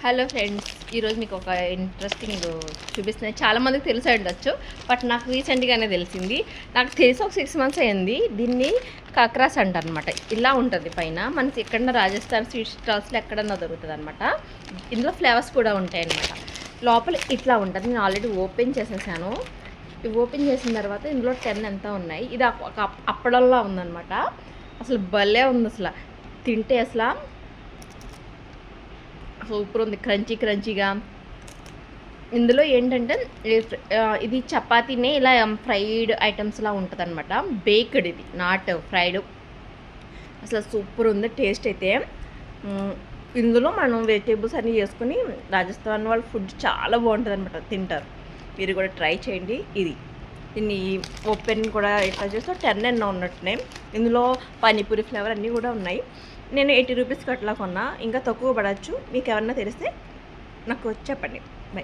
Hello friends, ఈరోజు మీకు ఒక ఇంట్రెస్టింగ్ చూపిస్తున్నాయి. చాలామందికి తెలిసి ఉండొచ్చు, బట్ నాకు రీసెంట్గానే తెలిసింది. నాకు తెలిసి ఒక 6 months అయింది. దీన్ని కాక్రాస్ అంటారు అనమాట. ఇలా ఉంటుంది పైన. మనకి ఎక్కడన్నా రాజస్థాన్ స్వీట్ స్టాల్స్లో ఎక్కడన్నా దొరుకుతుంది అనమాట. ఇందులో ఫ్లేవర్స్ కూడా ఉంటాయి అనమాట. లోపల ఇట్లా ఉంటుంది. నేను ఆల్రెడీ ఓపెన్ చేసేసాను. ఇవి ఓపెన్ చేసిన తర్వాత ఇందులో 10 ఎంత ఉన్నాయి. ఇది ఒక అప్పడంలా ఉందన్నమాట. అసలు భలే ఉంది. అసలు తింటే అసలు సూపర్ ఉంది, క్రంచీగా. ఇందులో ఏంటంటే ఇది చపాతీనే ఇలా ఫ్రైడ్ ఐటమ్స్లా ఉంటుంది అనమాట. బేక్డ్, ఇది నాట్ ఫ్రైడ్. అసలు సూపర్ ఉంది టేస్ట్ అయితే. ఇందులో మనం వెజిటేబుల్స్ అన్నీ చేసుకుని, రాజస్థాన్ వాళ్ళ ఫుడ్ చాలా బాగుంటుంది అనమాట. తింటారు, మీరు కూడా ట్రై చేయండి. దీన్ని ఓపెన్ కూడా ఎట్లా చేస్తే 10 ఎన్నో ఉన్నట్టునే. ఇందులో పానీపూరి ఫ్లేవర్ అన్నీ కూడా ఉన్నాయి. నేను 80 రూపీస్కి అట్లా కొన్నా. ఇంకా తక్కువ పడవచ్చు. మీకు ఎవరన్నా తెలిస్తే నాకు చెప్పండి. బై.